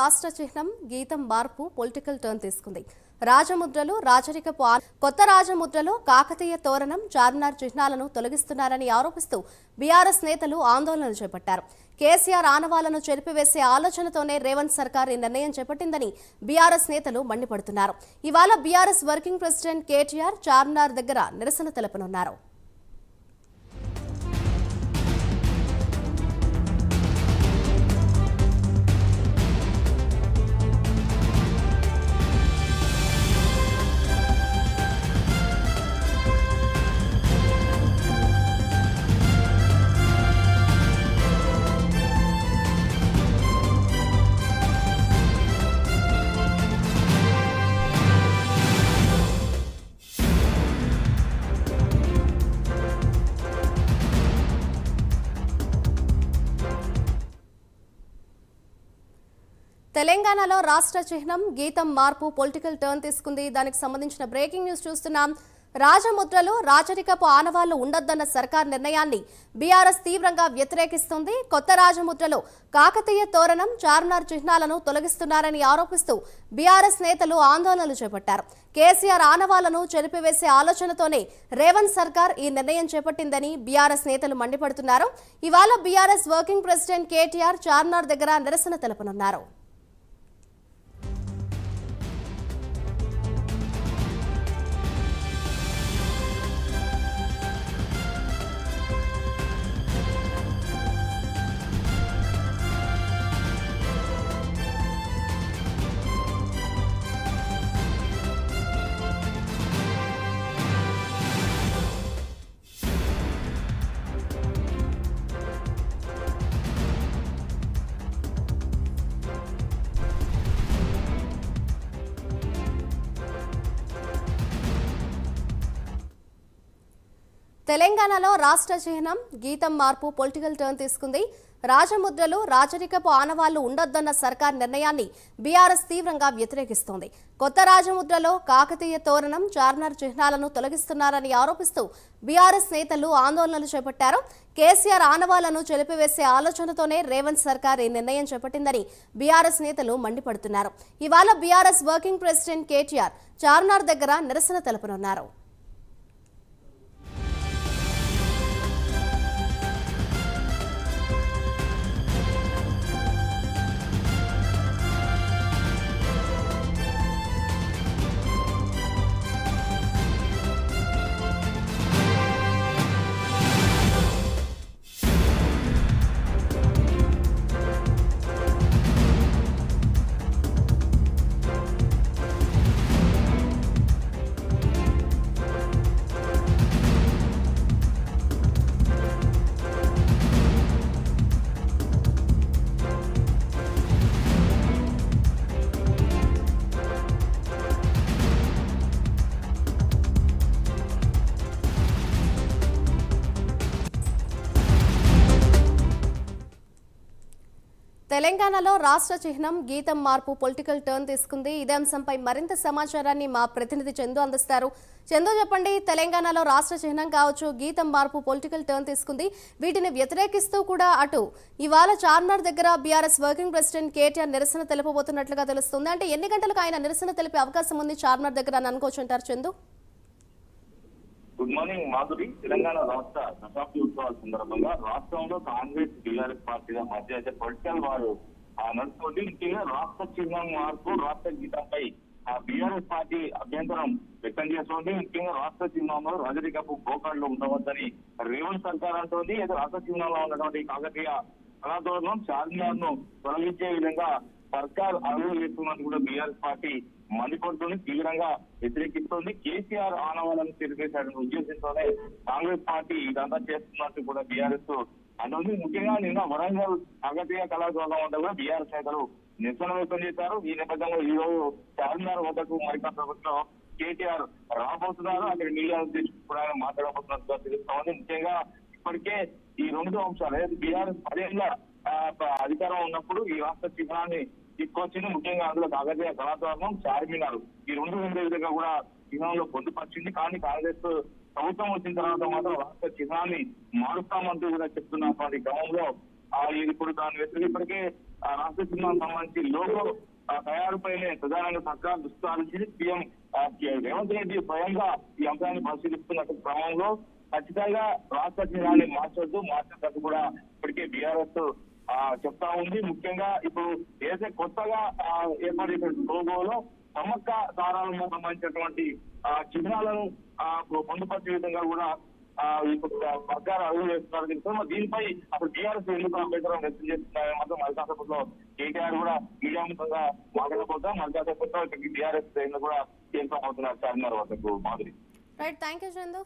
రాష్ట్ర చిహ్నం గీతం మార్పు పొలిటికల్ టర్న్ తీసుకుంది. రాజముద్రలు రాజరికపు కొత్త రాజముద్రలో కాకతీయ తోరణం చార్మినార్ చిహ్నాలను తొలగిస్తున్నారని ఆరోపిస్తూ బీఆర్ఎస్ నేతలు ఆందోళనలు చేపట్టారు. కేసీఆర్ ఆనవాలను చెరిపివేసే ఆలోచనతోనే రేవంత్ సర్కార్ ఈ నిర్ణయం చేపట్టిందని బీఆర్ఎస్ నేతలు మండిపడుతున్నారు. ఇవాళ BRS working president KTR Charminar దగ్గర నిరసన తెలపనున్నారు. తెలంగాణలో రాష్ట్ర చిహ్నం గీతం మార్పు పొలిటికల్ టర్న్ తీసుకుంది. దానికి సంబంధించిన బ్రేకింగ్ న్యూస్ చూస్తున్నాం. రాజముద్రలో రాజరికపు ఆనవాళ్లు ఉండొద్దన్న సర్కార్ నిర్ణయాన్ని బీఆర్ఎస్ తీవ్రంగా వ్యతిరేకిస్తుంది. కొత్త రాజముద్రలో కాకతీయ తోరణం చార్మినార్ చిహ్నాలను తొలగిస్తున్నారని ఆరోపిస్తూ బీఆర్ఎస్ నేతలు ఆందోళనలు చేపట్టారు. కేసీఆర్ ఆనవాళ్లను చెరిపివేసే ఆలోచనతోనే రేవంత్ సర్కార్ ఈ నిర్ణయం చేపట్టిందని బీఆర్ఎస్ నేతలు మండిపడుతున్నారు. ఇవాళ BRS working president KTR Charminar దగ్గర నిరసన తెలపనున్నారు. తెలంగాణలో రాష్ట్ర చిహ్నం గీతం మార్పు పొలిటికల్ టర్న్ తీసుకుంది. రాజముద్రలు రాజరికపు ఆనవాళ్లు ఉండొద్దన్న సర్కార్ నిర్ణయాన్ని బీఆర్ఎస్ తీవ్రంగా వ్యతిరేకిస్తోంది. కొత్త రాజముద్రలో కాకతీయ తోరణం చార్మినార్ చిహ్నాలను తొలగిస్తున్నారని ఆరోపిస్తూ బీఆర్ఎస్ నేతలు ఆందోళనలు చేపట్టారు. కేసీఆర్ ఆనవాళ్లను చెరిపివేసే ఆలోచనతోనే రేవంత్ సర్కార్ ఈ నిర్ణయం చేపట్టిందని బీఆర్ఎస్ నేతలు మండిపడుతున్నారు. ఇవాళ BRS working president KTR Charminar దగ్గర నిరసన తెలపనున్నారు. తెలంగాణలో రాష్ట్ర చిహ్నం గీతం మార్పు పొలిటికల్ టర్న్ తీసుకుంది. ఇదే అంశంపై మరింత సమాచారాన్ని మా ప్రతినిధి చందు అందిస్తారు. చందు, చెప్పండి, తెలంగాణలో రాష్ట్ర చిహ్నం కావచ్చు, గీతం మార్పు పొలిటికల్ టర్న్ తీసుకుంది. వీటిని వ్యతిరేకిస్తూ కూడా అటు ఇవాళ చార్మినార్ దగ్గర బీఆర్ఎస్ వర్కింగ్ ప్రెసిడెంట్ కేటీఆర్ నిరసన తెలుపబోతున్నట్లుగా తెలుస్తుంది. అంటే ఎన్ని గంటలకు ఆయన నిరసన తెలిపే అవకాశం ఉంది చార్మినార్ దగ్గర అని అనుకోవచ్చు అంటారు చందు? Good morning Madhuri. తెలంగాణ రాష్ట్ర దశాబ్ది ఉత్సవాల సందర్భంగా రాష్ట్రంలో కాంగ్రెస్ బీఆర్ఎస్ పార్టీల మధ్య అయితే పొలిటికల్ వారు నడుస్తుంది. ముఖ్యంగా రాష్ట్ర చిహ్నం మార్పు రాష్ట్ర గీతంపై బీఆర్ఎస్ పార్టీ అభ్యంతరం వ్యక్తం చేస్తోంది. ముఖ్యంగా రాష్ట్ర చిహ్నంలో రాజరికపు గోకాళ్ళు ఉండవద్దని రేవంత్ సర్కార్ అంటోంది. అయితే రాష్ట్ర చిహ్నంలో ఉన్నటువంటి కాకతీయ కళాతోరణం చార్మినార్ ను తొలగించే విధంగా సర్కార్ అడుగులు వేస్తున్నట్టు కూడా బీఆర్ఎస్ పార్టీ మండిపడుతుంది, తీవ్రంగా వ్యతిరేకిస్తోంది. కేసీఆర్ ఆనవాళ్లను చెరిపేశాడని ఉద్దేశంతోనే కాంగ్రెస్ పార్టీ ఇదంతా చేస్తున్నట్టు కూడా బీఆర్ఎస్ అంటుంది. ముఖ్యంగా నిన్న వరంగల్ కాకతీయ కళాతోరణం వద్ద కూడా బీఆర్ఎస్ నేతలు నిరసన వ్యక్తం చేశారు. ఈ నేపథ్యంలో ఈ రోజు చార్మినార్ వద్దకు మరికొంత ప్రభుత్వం కేటీఆర్ రాబోతున్నారు. అక్కడ మీడియా ఉద్దేశించి కూడా ఆయన మాట్లాడబోతున్నట్టుగా తెలుస్తోంది. ముఖ్యంగా ఇప్పటికే ఈ రెండు అంశాలు బీఆర్ఎస్ 10 ఏళ్ల అధికారం ఉన్నప్పుడు ఈ రాష్ట్ర చిహ్నాన్ని తీసుకొచ్చింది. ముఖ్యంగా అందులో కాకతీయ కళాతోరణం చార్మినార్ ఈ రెండు విధంగా కూడా చిహ్నంలో పొందుపరిచింది. కానీ కాంగ్రెస్ ప్రభుత్వం వచ్చిన తర్వాత మాత్రం రాష్ట్ర చిహ్నాన్ని మారుస్తామంటూ కూడా చెప్తున్నటువంటి క్రమంలో ఇప్పుడు దాని వ్యతిరేక ఇప్పటికే రాష్ట్ర చిహ్నానికి సంబంధించి లోగో తయారుపైనే ప్రధానంగా సర్కార్ దృష్టి సారించింది. సీఎం రేవంత్ రెడ్డి స్వయంగా ఈ అంశాన్ని పరిశీలిస్తున్న క్రమంలో ఖచ్చితంగా రాష్ట్ర చిహ్నాన్ని మార్చొద్దు కూడా ఇప్పటికే బీఆర్ఎస్ చెప్తా ఉంది. ముఖ్యంగా ఇప్పుడు ఏదైతే కొత్తగా ఏర్పడిన లోగోలో సమ్మక్క సారాలకు సంబంధించినటువంటి చిహ్నాలను పొందుపరిచే విధంగా కూడా సర్కారు అడుగులు వేస్తున్నారు. దీనిపై అప్పుడు బీఆర్ఎస్ ఎందుకు అభ్యంతరం వ్యక్తం చేస్తున్నారని మాత్రం మరికాసేపట్లో కేటీఆర్ కూడా మీడియా ముఖంగా మాట్లాడబోతాం. మరికాసేపట్లో బీఆర్ఎస్ కూడా కేంద్రం అవుతున్నారు చార్మినార్ వద్దకు. Madhuri. Right, thank you Chandu.